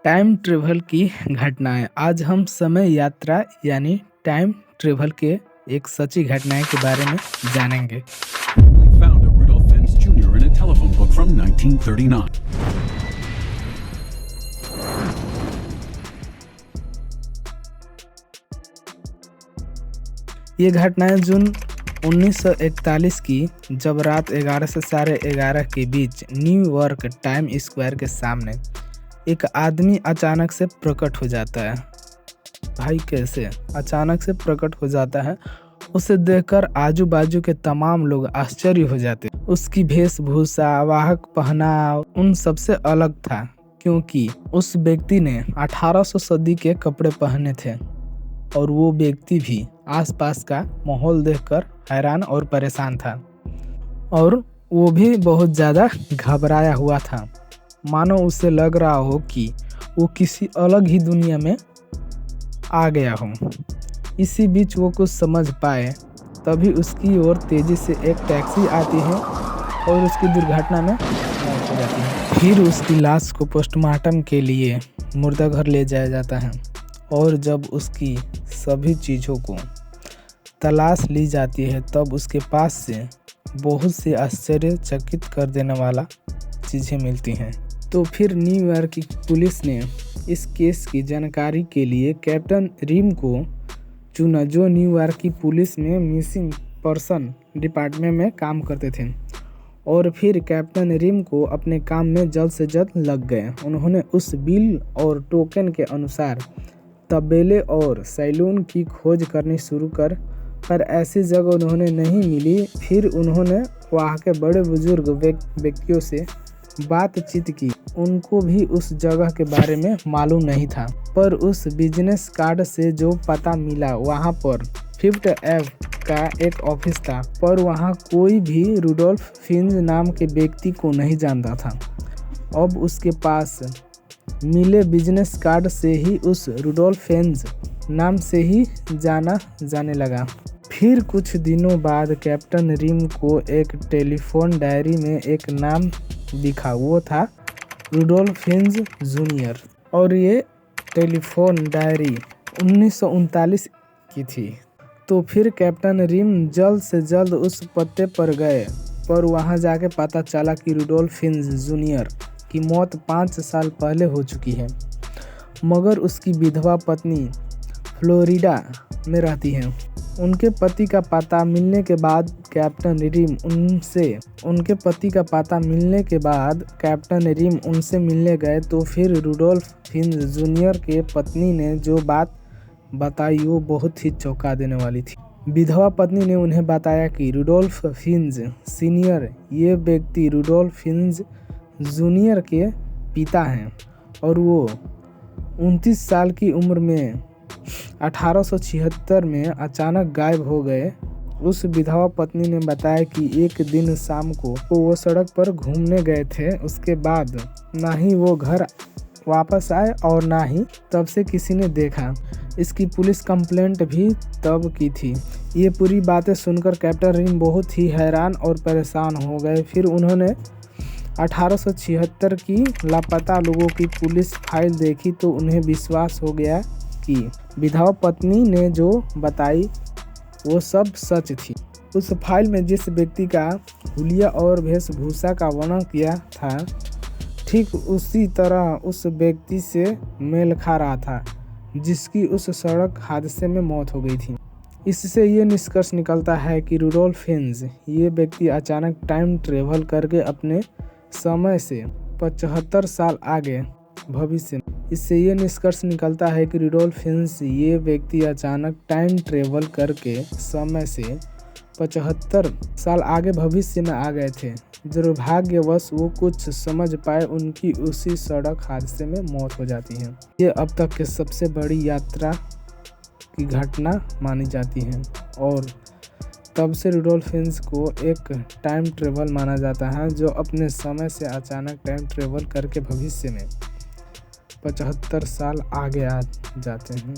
Time travel की घटनाएं। आज हम समय यात्रा यानी टाइम ट्रेवल के एक सच्ची घटनाएं के बारे में जानेंगे। Found a Rudolph Fentz Jr. in a telephone book from 1939. ये घटनाएं जून 1941 की, जब रात 11 से 11:30 के बीच न्यूयॉर्क टाइम स्क्वायर के सामने एक आदमी अचानक से प्रकट हो जाता है। भाई कैसे अचानक से प्रकट हो जाता है? उसे देखकर आजू बाजू के तमाम लोग आश्चर्य हो जाते। उसकी वेशभूषा, वाहक पहनाव उन सबसे अलग था, क्योंकि उस व्यक्ति ने 1800 सदी के कपड़े पहने थे और वो व्यक्ति भी आसपास का माहौल देखकर हैरान और परेशान था, और वो भी बहुत ज़्यादा घबराया हुआ था, मानो उसे लग रहा हो कि वो किसी अलग ही दुनिया में आ गया हो। इसी बीच वो कुछ समझ पाए, तभी उसकी ओर तेज़ी से एक टैक्सी आती है और उसकी दुर्घटना में मौत हो जाती है। फिर उसकी लाश को पोस्टमार्टम के लिए मुर्दाघर ले जाया जाता है, और जब उसकी सभी चीज़ों को तलाश ली जाती है तब उसके पास से बहुत से आश्चर्यचकित कर देने वाला चीज़ें मिलती हैं। तो फिर न्यूयॉर्क की पुलिस ने इस केस की जानकारी के लिए कैप्टन रिम को चुना, जो न्यूयॉर्क की पुलिस में मिसिंग पर्सन डिपार्टमेंट में काम करते थे। और फिर कैप्टन रिम को अपने काम में जल्द से जल्द लग गए। उन्होंने उस बिल और टोकन के अनुसार तबेले और सैलून की खोज करनी शुरू कर, पर ऐसी जगह उन्होंने नहीं मिली। फिर उन्होंने वहाँ के बड़े बुजुर्ग व्यक्तियों से बातचीत की। उनको भी उस जगह के बारे में मालूम नहीं था, पर उस बिजनेस कार्ड से जो पता मिला, वहाँ पर फिफ्थ एव का एक ऑफिस था, पर वहाँ कोई भी रुडोल्फ फिंच नाम के व्यक्ति को नहीं जानता था। अब उसके पास मिले बिजनेस कार्ड से ही उस रुडोल्फ फिंच नाम से ही जाना जाने लगा। फिर कुछ दिनों बाद कैप्टन रिम को एक टेलीफोन डायरी में एक नाम दिखा। वो था रुडोल्फ फिंच जूनियर, और ये टेलीफोन डायरी 1939 की थी। तो फिर कैप्टन रिम जल्द से जल्द उस पते पर गए, पर वहाँ जाके पता चला कि रुडोल्फ फिंच जूनियर की मौत 5 साल पहले हो चुकी है, मगर उसकी विधवा पत्नी फ्लोरिडा में रहती है। उनके पति का पता मिलने के बाद कैप्टन रिम उनसे मिलने गए। तो फिर रुडोल्फ फिंच जूनियर के पत्नी ने जो बात बताई वो बहुत ही चौंका देने वाली थी। विधवा पत्नी ने उन्हें बताया कि रुडोल्फ फिंच सीनियर, ये व्यक्ति रुडोल्फ फिंच जूनियर के पिता हैं, और वो 29 साल की उम्र में 1876 में अचानक गायब हो गए। उस विधवा पत्नी ने बताया कि एक दिन शाम को वो सड़क पर घूमने गए थे। उसके बाद ना ही वो घर वापस आए और ना ही तब से किसी ने देखा। इसकी पुलिस कंप्लेंट भी तब की थी। ये पूरी बातें सुनकर कैप्टन रिम बहुत ही हैरान और परेशान हो गए। फिर उन्होंने 1876 की लापता लोगों की पुलिस फाइल देखी, तो उन्हें विश्वास हो गया कि विधवा पत्नी ने जो बताई वो सब सच थी। उस फाइल में जिस व्यक्ति का हुलिया और वेशभूषा का वर्णन किया था, ठीक उसी तरह उस व्यक्ति से मेल खा रहा था जिसकी उस सड़क हादसे में मौत हो गई थी। इससे ये निष्कर्ष निकलता है कि रुडोल्फ फिंच ये व्यक्ति अचानक टाइम ट्रेवल करके अपने समय से 75 साल आगे भविष्य में। इससे ये निष्कर्ष निकलता है कि रुडोल्फ फिंच ये व्यक्ति अचानक टाइम ट्रेवल करके समय से 75 साल आगे भविष्य में आ गए थे। दुर्भाग्यवश वो कुछ समझ पाए, उनकी उसी सड़क हादसे में मौत हो जाती है। ये अब तक के सबसे बड़ी यात्रा की घटना मानी जाती है, और तब से रुडोल्फ फिंच को एक टाइम ट्रेवल माना जाता है, जो अपने समय से अचानक टाइम ट्रेवल करके भविष्य में 75 साल आगे आ जाते हैं।